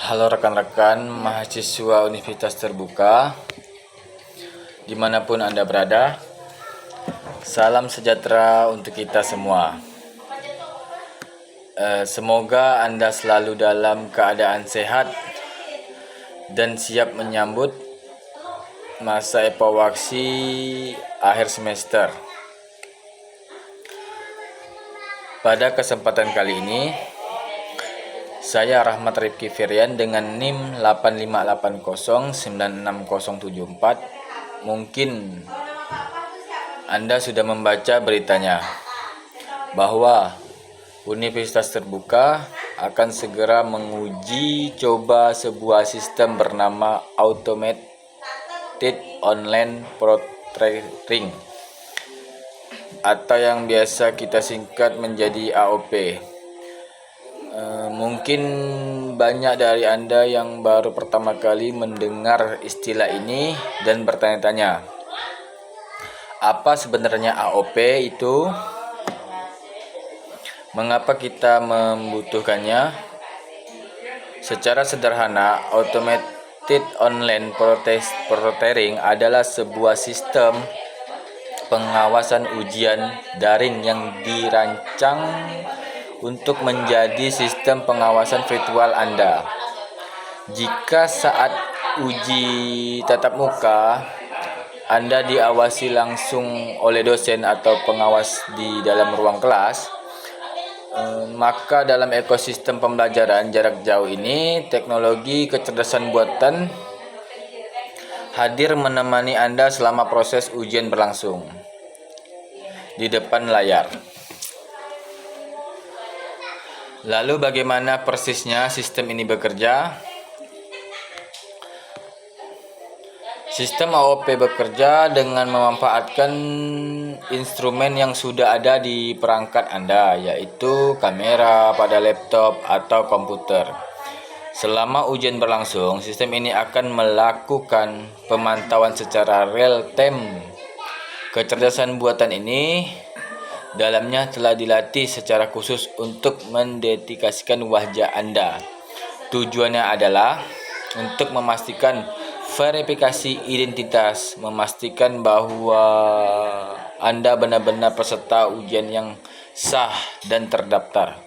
Halo rekan-rekan mahasiswa Universitas Terbuka, dimanapun Anda berada, salam sejahtera untuk kita semua. Semoga Anda selalu dalam keadaan sehat dan siap menyambut masa evaluasi akhir semester. Pada kesempatan kali ini, saya Rahmat Rifki Firian dengan NIM 858096074. Mungkin Anda sudah membaca beritanya bahwa Universitas Terbuka akan segera menguji coba sebuah sistem bernama Automated Online Proctoring atau yang biasa kita singkat menjadi AOP. Mungkin banyak dari Anda yang baru pertama kali mendengar istilah ini dan bertanya-tanya, apa sebenarnya AOP itu? Mengapa kita membutuhkannya? Secara sederhana, Automated Online Proctoring adalah sebuah sistem pengawasan ujian daring yang dirancang untuk menjadi sistem pengawasan virtual Anda. Jika saat uji tatap muka Anda diawasi langsung oleh dosen atau pengawas di dalam ruang kelas, maka dalam ekosistem pembelajaran jarak jauh ini, teknologi kecerdasan buatan hadir menemani Anda selama proses ujian berlangsung di depan layar. Lalu bagaimana persisnya sistem ini bekerja? Sistem AOP bekerja dengan memanfaatkan instrumen yang sudah ada di perangkat Anda, yaitu kamera pada laptop atau komputer. Selama ujian berlangsung, sistem ini akan melakukan pemantauan secara real time. Kecerdasan buatan ini dalamnya telah dilatih secara khusus untuk mendeteksikan wajah Anda. Tujuannya adalah untuk memastikan verifikasi identitas, memastikan bahwa Anda benar-benar peserta ujian yang sah dan terdaftar.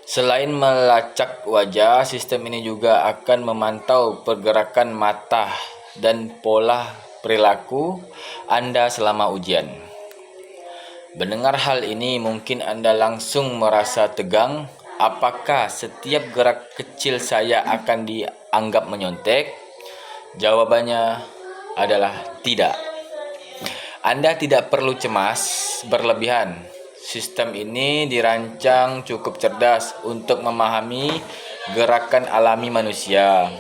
Selain melacak wajah, sistem ini juga akan memantau pergerakan mata dan pola perilaku Anda selama ujian. Mendengar hal ini, mungkin Anda langsung merasa tegang. Apakah setiap gerak kecil saya akan dianggap menyontek? Jawabannya adalah tidak. Anda tidak perlu cemas berlebihan. Sistem ini dirancang cukup cerdas untuk memahami gerakan alami manusia.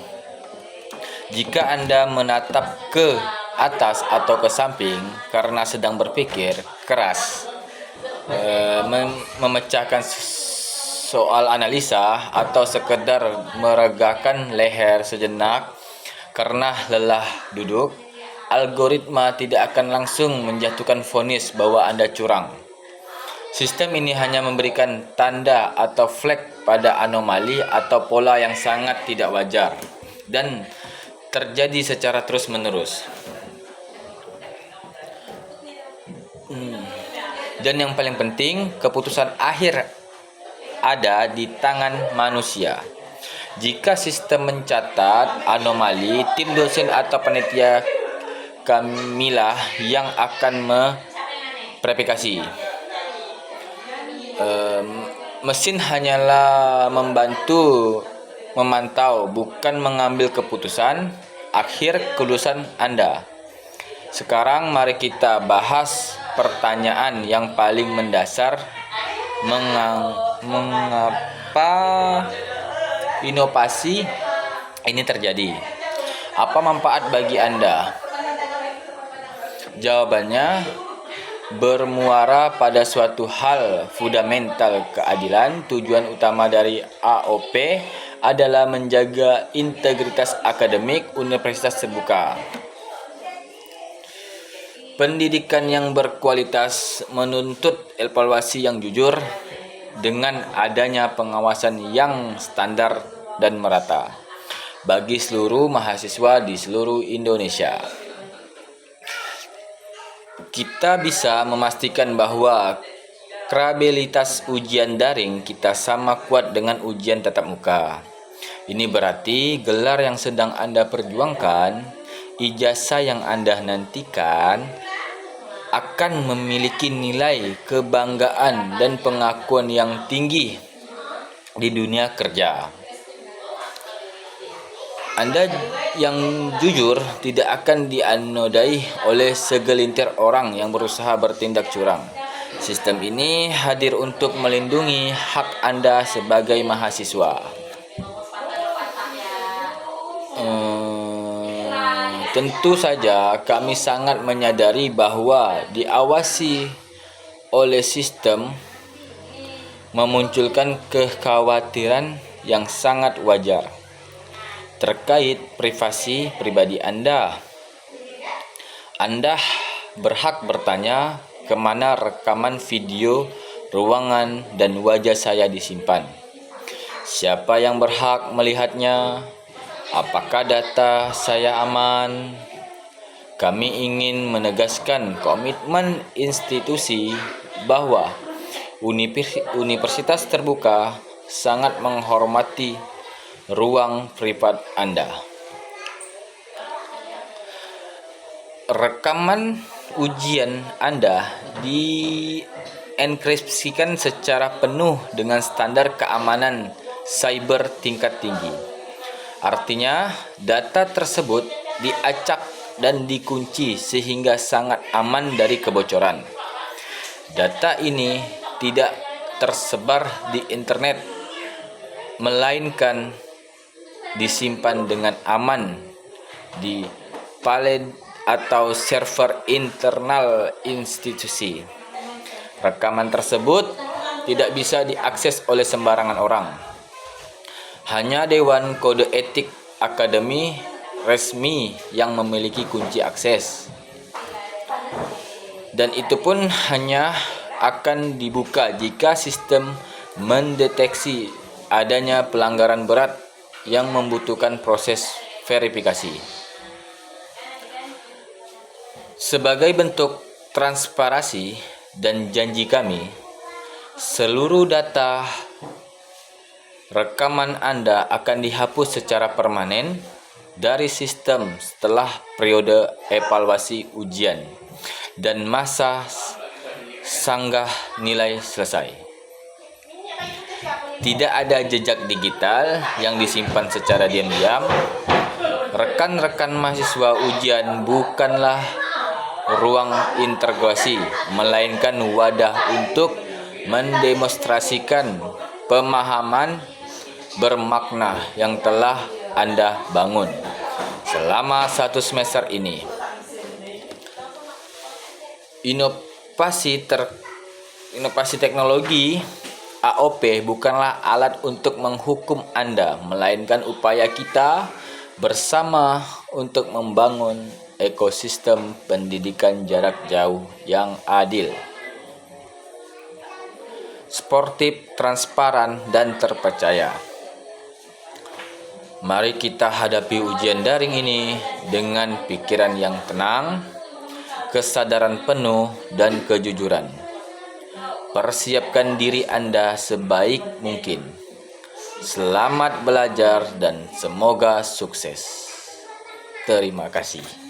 Jika Anda menatap ke atas atau ke samping karena sedang berpikir keras, memecahkan soal analisa, atau sekedar meregakan leher sejenak karena lelah duduk, algoritma tidak akan langsung menjatuhkan vonis bahwa Anda curang. Sistem ini hanya memberikan tanda atau flag pada anomali atau pola yang sangat tidak wajar dan terjadi secara terus-menerus. Dan yang paling penting, keputusan akhir ada di tangan manusia. Jika sistem mencatat anomali, tim dosen atau panitia kamilah yang akan memverifikasi. Mesin hanyalah membantu memantau, bukan mengambil keputusan akhir kelulusan Anda. Sekarang mari kita bahas pertanyaan yang paling mendasar. Mengapa inovasi ini terjadi? Apa manfaat bagi Anda? Jawabannya bermuara pada suatu hal fundamental keadilan. Tujuan utama dari AOP adalah menjaga integritas akademik Universitas Terbuka. Pendidikan yang berkualitas menuntut evaluasi yang jujur dengan adanya pengawasan yang standar dan merata bagi seluruh mahasiswa di seluruh Indonesia. Kita bisa memastikan bahwa kredibilitas ujian daring kita sama kuat dengan ujian tatap muka. Ini berarti gelar yang sedang Anda perjuangkan, ijazah yang Anda nantikan, akan memiliki nilai kebanggaan dan pengakuan yang tinggi di dunia kerja. Anda yang jujur tidak akan dianodai oleh segelintir orang yang berusaha bertindak curang. Sistem ini hadir untuk melindungi hak Anda sebagai mahasiswa. Tentu saja kami sangat menyadari bahwa diawasi oleh sistem memunculkan kekhawatiran yang sangat wajar terkait privasi pribadi Anda. Anda berhak bertanya kemana rekaman video, ruangan, dan wajah saya disimpan. Siapa yang berhak melihatnya? Apakah data saya aman? Kami ingin menegaskan komitmen institusi bahwa universitas terbuka sangat menghormati ruang privat Anda. Rekaman ujian Anda dienkripsikan secara penuh dengan standar keamanan cyber tingkat tinggi. Artinya, data tersebut diacak dan dikunci sehingga sangat aman dari kebocoran. Data ini tidak tersebar di internet, melainkan disimpan dengan aman di file atau server internal institusi. Rekaman tersebut tidak bisa diakses oleh sembarangan orang. Hanya Dewan Kode Etik Akademi resmi yang memiliki kunci akses. Dan itu pun hanya akan dibuka jika sistem mendeteksi adanya pelanggaran berat yang membutuhkan proses verifikasi. Sebagai bentuk transparansi dan janji kami, seluruh data rekaman Anda akan dihapus secara permanen dari sistem setelah periode evaluasi ujian dan masa sanggah nilai selesai. Tidak ada jejak digital yang disimpan secara diam-diam. Rekan-rekan mahasiswa ujian bukanlah ruang interogasi, melainkan wadah untuk mendemonstrasikan pemahaman bermakna yang telah Anda bangun selama 1 semester ini. Inovasi teknologi AOP bukanlah alat untuk menghukum Anda, melainkan upaya kita bersama untuk membangun ekosistem pendidikan jarak jauh yang adil, sportif, transparan, dan terpercaya. Mari kita hadapi ujian daring ini dengan pikiran yang tenang, kesadaran penuh, dan kejujuran. Persiapkan diri Anda sebaik mungkin. Selamat belajar dan semoga sukses. Terima kasih.